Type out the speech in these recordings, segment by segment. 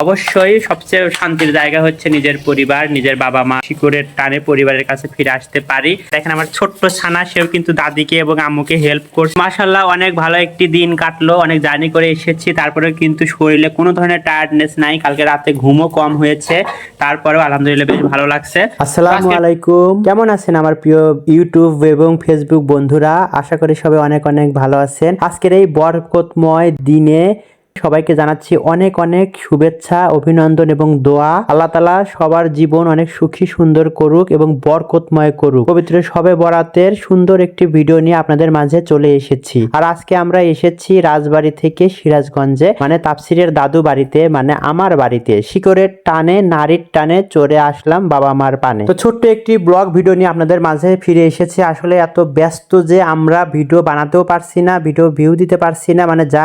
অবশ্যই সবচেয়ে শান্তির জায়গা হচ্ছে নিজের পরিবার, নিজের বাবা মা। শিকড়ের টানে পরিবারের কাছে ফিরে আসতে পারি। দেখেন আমার ছোট্ট ছানা, সেও কিন্তু দাদিকে এবং আম্মুকে হেল্প করছে। মাশাআল্লাহ অনেক ভালো একটি দিন কাটলো, অনেক জার্নি করে এসেছি, তারপরে কিন্তু শরীরে কোনো ধরনের টায়ার্ডনেস নাই। কালকে রাতে ঘুমও কম হয়েছে, তারপরেও আলহামদুলিল্লাহ বেশ ভালো লাগছে। আসসালামু আলাইকুম, কেমন আছেন আমার প্রিয় ইউটিউব এবং ফেসবুক বন্ধুরা? আশা করি সবাই অনেক অনেক ভালো আছেন। আজকের এই বরকতময় দিনে সবাইকে জানাচ্ছি অনেক অনেক শুভেচ্ছা, অভিনন্দন এবং দোয়া। আল্লাহ তাআলা সবার জীবন অনেক সুখী সুন্দর করুক এবং বরকতময় করুক। পবিত্র শবে বরাতের সুন্দর একটি ভিডিও নিয়ে আপনাদের মাঝে চলে এসেছি। আর আজকে আমরা এসেছি রাজবাড়ী থেকে সিরাজগঞ্জে, মানে তাফসিরের দাদু বাড়িতে, মানে আমার বাড়িতে। শিকড়ের টানে নারীর টানে চড়ে আসলাম বাবা মার পানে। তো ছোট্ট একটি ব্লগ ভিডিও নিয়ে আপনাদের মাঝে ফিরে এসেছি। আসলে এত ব্যস্ত যে আমরা ভিডিও বানাতেও পারছি না, ভিডিও ভিউ দিতে পারছি না, মানে যা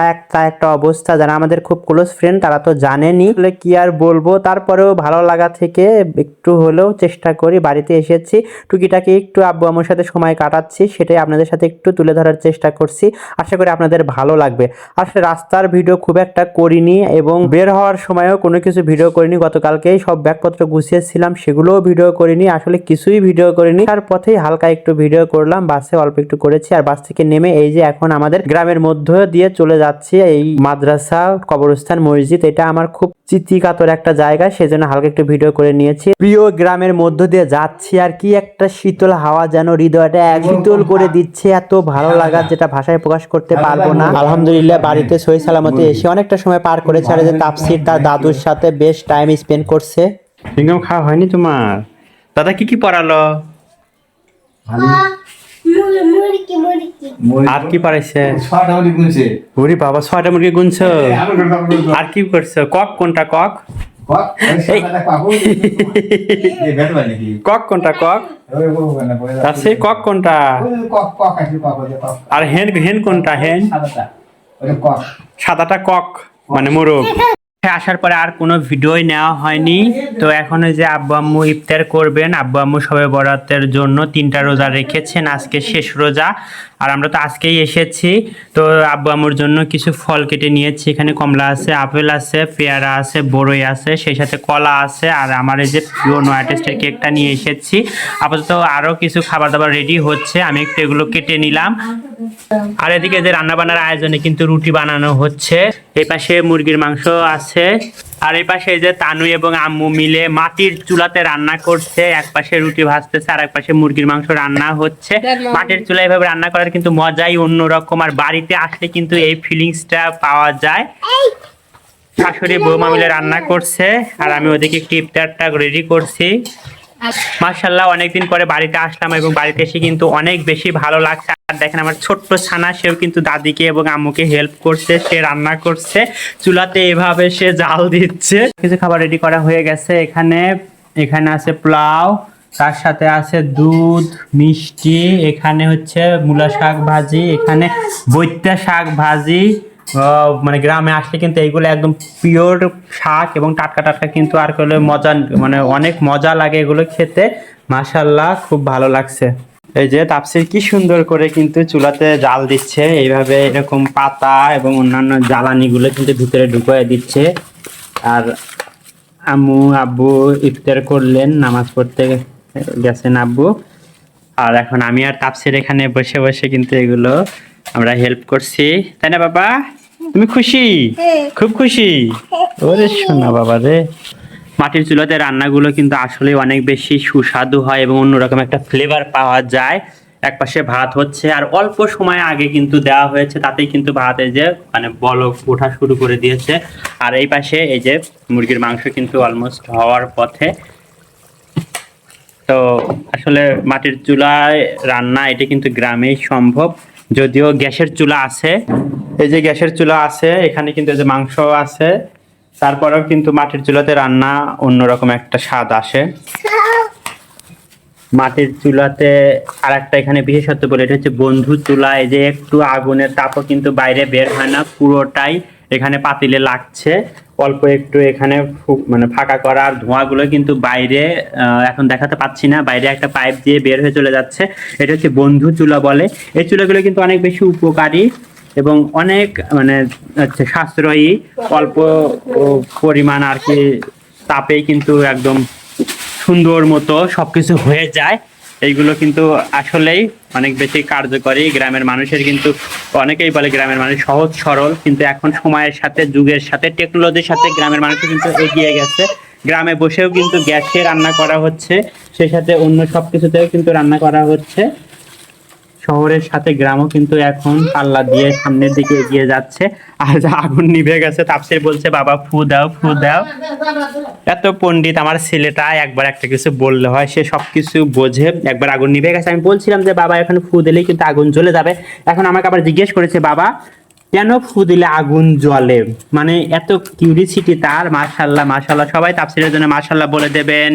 একটা অবস্থা। যারা আমাদের খুব ক্লোজ ফ্রেন্ড তারা তো জানেনই, কি আর বলবো। তারপরেও ভালো লাগা থেকে একটু হলেও চেষ্টা করি, বাড়িতে এসেছি, টুকিটাকি একটু আব্বু আম্মুর সাথে সময় কাটাচ্ছি, সেটাই আপনাদের সাথে একটু তুলে ধরার চেষ্টা করছি। আশা করি আপনাদের ভালো লাগবে। আসলে রাস্তার ভিডিও খুব একটা করিনি এবং বের হওয়ার সময়ও কোনো কিছু ভিডিও করিনি। গতকালকেই সব ব্যাগপত্র গুছিয়েছিলাম, সেগুলোও ভিডিও করিনি, আসলে কিছুই ভিডিও করিনি। তার পথেই হালকা একটু ভিডিও করলাম, বাসে অল্প একটু করেছি। আর বাস থেকে নেমে এই যে এখন আমাদের গ্রামের মধ্য দিয়ে চলে যাচ্ছি এই মাদ্রাসা, কবরস্থান, মসজিদ। এটা আমার খুব চিত্তিকাতর একটা জায়গা, সেজন্য হালকা একটু ভিডিও করে নিয়েছি। প্রিয় গ্রামের মধ্য দিয়ে যাচ্ছি, আর কি একটা শীতল হাওয়া যেন হৃদয়টা শীতল করে দিচ্ছে। এত ভালো লাগা যেটা ভাষায় প্রকাশ করতে পারবো না। আলহামদুলিল্লাহ বাড়িতে সহি সালামতে এসে অনেকটা সময় পার করেছে। আর যে তাফসির তার দাদুর সাথে বেশ টাইম স্পেন্ড করছে। চিংগাম খাওয়া হয়নি তোমার? দাদা কি কি পড়ালো? আর কি পারাইছে? ওরে বাবা, 6টা মুরগি গুনছো? আর কি করছো? কক কোনটা কক? কক কোনটা কক? আছে কক কোনটা? আর হেন হেন কোনটা? হেন সাদাটা কক, মানে মোরগ। আসার পরে আর কোনো ভিডিওই নেওয়া হয়নি। তো এখন ওই যে আব্বু আম্মু ইফতার করবেন। আব্বু আম্মু সবে বরাতের জন্য 3টা রোজা রেখেছেন, আজকে শেষ রোজা। আর আমরা তো আজকেই এসেছি। তো আব্বু আম্মুর জন্য কিছু ফল কেটে নিয়েছি। এখানে কমলা আছে, আপেল আছে, পেয়ারা আছে, বড়ই আছে, সেই সাথে কলা আছে। আর আমার এই যে প্রিয় নয়া টেস্টের কেকটা নিয়ে এসেছি। আপাতত আরও কিছু খাবার দাবার রেডি হচ্ছে, আমি একটু এগুলো কেটে নিলাম। আর এদিকে যে রান্না বান্নার আয়োজনে কিন্তু রুটি বানানো হচ্ছে। এই পাশে মুরগির মাংস আছে, আর এই পাশে এই যে তানু এবং আম্মু মিলে মাটির চুলাতে রান্না করছে। এক পাশে রুটি ভাজতেছে, আর এক পাশে মুরগির মাংস রান্না হচ্ছে। মাটির চুলায় এভাবে রান্না করার কিন্তু মজাই অন্যরকম। আর বাড়িতে আসলে কিন্তু এই ফিলিংসটা পাওয়া যায়। শাশুড়ি বৌমা মিলে রান্না করছে, আর আমি ওদিকে একটু ইফতারটা রেডি করছি। মাশাআল্লাহ অনেকদিন পরে বাড়িতে আসলাম এবং বাড়িতে এসে কিন্তু অনেক বেশি ভালো লাগছে। আর দেখেন আমার ছোট্ট ছানা, সেও কিন্তু দাদিকে এবং আম্মুকে হেল্প করছে, সে রান্না করছে চুলাতে, এভাবে সে জাল দিচ্ছে। কিছু খাবার রেডি করা হয়ে গেছে। এখানে আছে পোলাও, তার সাথে আছে দুধ, মিষ্টি, এখানে হচ্ছে মূলা শাক ভাজি, এখানে বৈত্যা শাক ভাজি। মানে গ্রামে আসলে কিন্তু এইগুলো একদম পিওর শাক এবং টাটকা টাটকা, কিন্তু আর করলে মজা, মানে অনেক মজা লাগে এগুলো খেতে। মাশাআল্লাহ খুব ভালো লাগছে। এই যে তাফসির কি সুন্দর করে কিন্তু চুলাতে জাল দিচ্ছে, এইভাবে এরকম পাতা এবং অন্যান্য জ্বালানিগুলো কিন্তু ভিতরে ঢুকিয়ে দিচ্ছে। আর আম্মু আব্বু ইফতার করলেন, নামাজ পড়তে গেছেন আব্বু। আর এখন আমি আর তাফসির এখানে বসে বসে কিন্তু এগুলো আমরা হেল্প করছি, তাই না বাবা? তুমি খুশি? খুব খুশি? ওরে শোনা বাবা রে। মাটির চুলাতে রান্নাগুলো কিন্তু আসলে অনেক বেশি সুস্বাদু হয় এবং অন্যরকম একটা ফ্লেভার পাওয়া যায়। এক পাশে ভাত হচ্ছে, আর অল্প সময় আগে কিন্তু দেওয়া হয়েছে, তাতেই কিন্তু ভাতের যে মানে বলক ওঠা শুরু করে দিয়েছে। আর এই পাশে এই যে মুরগির মাংস কিন্তু অলমোস্ট হওয়ার পথে। তো আসলে মাটির চুলায় রান্না এটা কিন্তু গ্রামেই সম্ভব, যদিও গ্যাসের চুলা আছে। এই যে গ্যাসের চুলা আছে, এখানে কিন্তু এই যে মাংস আছে, তারপরেও কিন্তু মাটির চুলাতে রান্না অন্যরকম একটা স্বাদ আসে। মাটির চুলাতে আর একটা এখানে বিশেষত্ব বলে, এটা হচ্ছে বন্ধু চুলা। এই যে একটু আগুনের তাপও কিন্তু বাইরে বের হয় না, পুরোটাই এখানে পাতিলে লাগছে। অল্প একটু এখানে মানে ফাঁকা করা, আর ধোঁয়াগুলো কিন্তু বাইরে এখন দেখাতে পাচ্ছি না, বাইরে একটা পাইপ দিয়ে বের হয়ে চলে যাচ্ছে। এটা হচ্ছে বন্ধু চুলা বলে। এই চুলাগুলো কিন্তু অনেক বেশি উপকারী। এবং অনেক মানে হচ্ছে সাশ্রয়ী, অল্প পরিমাণ আর কি তাপেই কিন্তু একদম সুন্দর মতো সবকিছু হয়ে যায়। এইগুলো কিন্তু আসলেই অনেক বেশি কার্যকরী। গ্রামের মানুষের কিন্তু অনেকেই বলে গ্রামের মানুষ সহজ সরল, কিন্তু এখন সময়ের সাথে যুগের সাথে টেকনোলজির সাথে গ্রামের মানুষ কিন্তু এগিয়ে গেছে। গ্রামে বসেও কিন্তু গ্যাসে রান্না করা হচ্ছে, সেই সাথে অন্য সব কিছুতেও কিন্তু রান্না করা হচ্ছে। শহরের সাথে গ্রামও কিন্তু এখন পাল্লা দিয়ে সামনের দিকে এগিয়ে যাচ্ছে। আর যা আগুন নিভে গেছে, তাপসির বলছে বাবা ফু দাও ফু দাও। এত পণ্ডিত আমার ছেলেটা, একবার একটা কিছু বললে হয় সে সবকিছু বোঝে। একবার আগুন নিভে গেছে, আমি বলছিলাম যে বাবা এখন ফু দিলেই কিন্তু আগুন জ্বলে যাবে। এখন আমাকে আবার জিজ্ঞেস করেছে বাবা কেন ফু দিলে আগুন জ্বলে, মানে এত কিউরিসিটি তার। মাশাল্লাহ মাশাল্লাহ, সবাই তাপসিরের জন্য মাশাল্লাহ বলে দেবেন।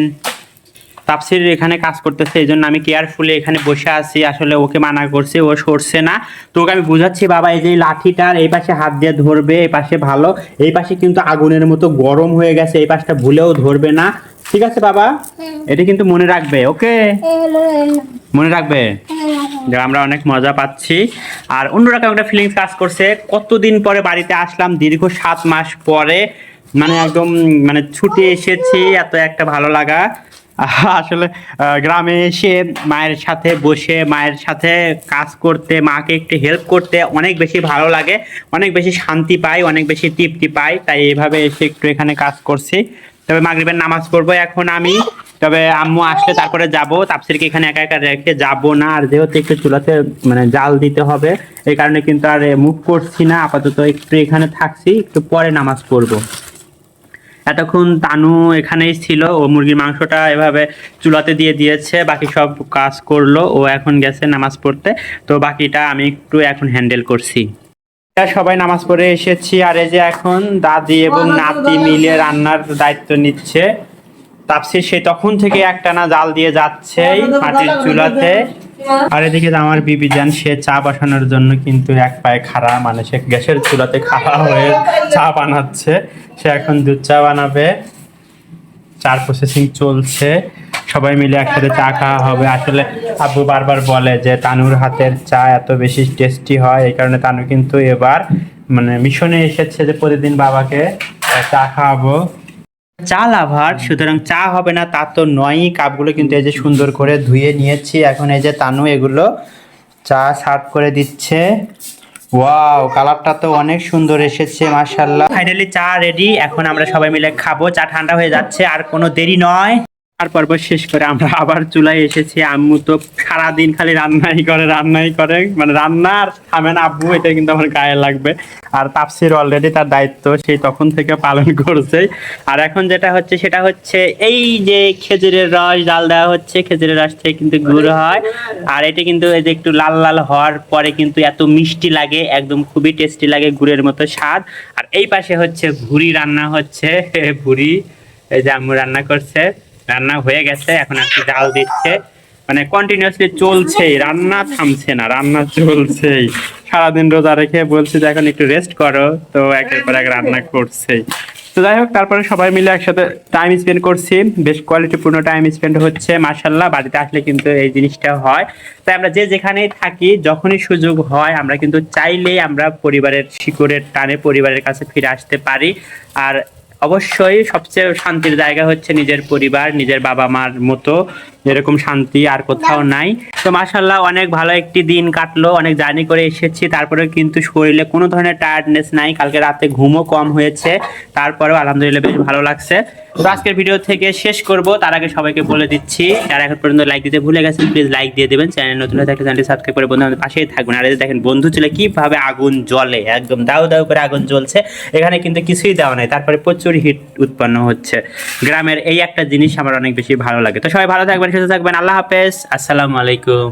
তাফসির এখানে কাজ করতেছে, এই জন্য আমি কেয়ারফুলি এখানে বসে আছি। আসলে ওকে মানা করছি, ও সরছে না। তো ওকে আমি বুঝাচ্ছি বাবা এই যে লাঠিটার এই পাশে হাত দিয়ে ধরবে, এই পাশে ভালো, এই পাশে কিন্তু আগুনের মতো গরম হয়ে গেছে, এই পাশটা ভুলেও ধরবে না। ঠিক আছে বাবা, এটা কিন্তু মনে রাখবে। ওকে, মনে রাখবে। আমরা অনেক মজা পাচ্ছি আর অন্যরকম একটা ফিলিংস কাজ করছে। কতদিন পরে বাড়িতে আসলাম, দীর্ঘ 7 মাস পরে, মানে একদম মানে ছুটে এসেছি, এত একটা ভালো লাগা। আসলে গ্রামে এসে মায়ের সাথে বসে মায়ের সাথে কাজ করতে, মাকে একটু হেল্প করতে অনেক বেশি ভালো লাগে, অনেক বেশি শান্তি পাই, অনেক বেশি তৃপ্তি পাই। তাই এইভাবে এসে একটু এখানে কাজ করছি। তবে মাগরিবের নামাজ পড়বো এখন আমি। তবে আম্মু আসলে তারপরে যাব, তাফসিরকে এখানে একা একা রেখে যাব না। আর যেহেতু একটু চুলাতে মানে জাল দিতে হবে, এই কারণে কিন্তু আর মুভ করছি না আপাতত, একটু এখানে থাকছি, একটু পরে নামাজ পড়বো। এতক্ষণ তানু এখানেই ছিল, ও মুরগির মাংসটা এভাবে চুলাতে দিয়ে দিয়েছে, বাকি সব কাজ করলো। ও এখন গেছে নামাজ পড়তে, তো বাকিটা আমি একটু এখন হ্যান্ডেল করছি। সবাই নামাজ পড়ে এসেছি, আর এই যে এখন দাদি এবং নাতি মিলে রান্নার দায়িত্ব নিচ্ছে। তাপসির সে তখন থেকে একটানা জাল দিয়ে যাচ্ছে মাটির চুলাতে। আর এদিকে আমার বিবি যান, সে চা বসানোর জন্য কিন্তু এক পায়ে খাড়া, মানে সে গ্যাসের চুলাতে খাড়া হয়ে চা বানাচ্ছে। সে এখন দুধ চা বানাবে, চার প্রসেসিং চলছে, সবাই মিলে একসাথে চা খাওয়া হবে। আসলে আব্বু বারবার বলে যে তানুর হাতের চা এত বেশি টেস্টি হয়, এই কারণে তানু কিন্তু এবার মানে মিশনে এসেছে যে প্রতিদিন বাবাকে চা খাওয়াবো। চা লাভার, সুতরাং চা হবে না তা তো নয়ই। কাপগুলো কিন্তু এই যে সুন্দর করে ধুয়ে নিয়েছি, এখন এই যে তানু এগুলো চা সার্ভ করে দিচ্ছে। ওয়াও, কালারটা তো অনেক সুন্দর এসেছে মাশাআল্লাহ। ফাইনালি চা রেডি, এখন আমরা সবাই মিলে খাবো। চা ঠান্ডা হয়ে যাচ্ছে, আর কোনো দেরি নয়। আর পর্ব শেষ করে আমরা আবার চুলায় এসেছি। আম্মু তো সারাদিন খালি রান্নাই করে, মানে রান্নার থামে না আব্বু, এটা কিন্তু আমার গায়ে লাগবে। আর তাফসির অলরেডি তার দায়িত্ব সেই তখন থেকে পালন করছে। আর এখন যেটা হচ্ছে সেটা হচ্ছে এই যে খেজুরের রস জাল দেওয়া হচ্ছে, খেজুরের রস থেকে কিন্তু গুড় হয়। আর এটা কিন্তু এই যে একটু লাল লাল হওয়ার পরে কিন্তু এত মিষ্টি লাগে, একদম খুবই টেস্টি লাগে, গুড়ের মতো স্বাদ। আর এই পাশে হচ্ছে ভুড়ি রান্না হচ্ছে, ভুড়ি এই যে আম্মু রান্না করছে, রান্না হয়ে গেছে, এখন একটু জাল দিচ্ছে। মানে কন্টিনিউয়াসলি চলছেই, রান্না থামছে না, রান্না চলছেই। সারাদিন রোজা রেখে বলছি যে এখন একটু রেস্ট করো, তো একের পর এক রান্না করছেই। তো যাই হোক, তারপরে সবাই মিলে একসাথে টাইম স্পেন্ড করছি, বেশ কোয়ালিটিপূর্ণ টাইম স্পেন্ড হচ্ছে মাশাআল্লাহ। বাড়িতে আসলে কিন্তু এই জিনিসটা হয়। তাই আমরা যে যেখানেই থাকি, যখনই সুযোগ হয়, আমরা কিন্তু চাইলেই আমরা পরিবারের শিকড়ের টানে পরিবারের কাছে ফিরে আসতে পারি। আর অবশ্যই সবচেয়ে শান্তির জায়গা হচ্ছে নিজের পরিবার, নিজের বাবা মার মতো এরকম শান্তি আর কোথাও নাই। তো মাশাআল্লাহ অনেক ভালো একটি দিন কাটলো, অনেক জার্নি করে এসেছি, তারপরে কিন্তু শরীরে কোনো ধরনের টায়ার্ডনেস নাই। কালকে রাতে ঘুমও কম হয়েছে, তারপরেও আলহামদুলিল্লাহ বেশ ভালো লাগছে। তো আজকের ভিডিও থেকে শেষ করব, তার আগে সবাইকে বলে দিচ্ছি যারা এখন পর্যন্ত লাইক দিতে ভুলে গেছেন প্লিজ লাইক দিয়ে দেবেন। চ্যানেল নতুন হয়ে থাকলে চ্যানেলটি সাবস্ক্রাইব করে বন্ধু আমাদের পাশেই থাকবেন। আর এই যে দেখেন বন্ধু ছিল কিভাবে আগুন জ্বলে, একদম দাউ দাউ করে আগুন জ্বলছে। এখানে কিন্তু কিছুই দেওয়া নাই, তারপরে প্রচুর হিট উৎপন্ন হচ্ছে। গ্রামের এই একটা জিনিস আমার অনেক বেশি ভালো লাগে। তো সবাই ভালো থাকবেন, সুস্থ থাকবেন, আল্লাহ হাফেজ, আসসালামু আলাইকুম।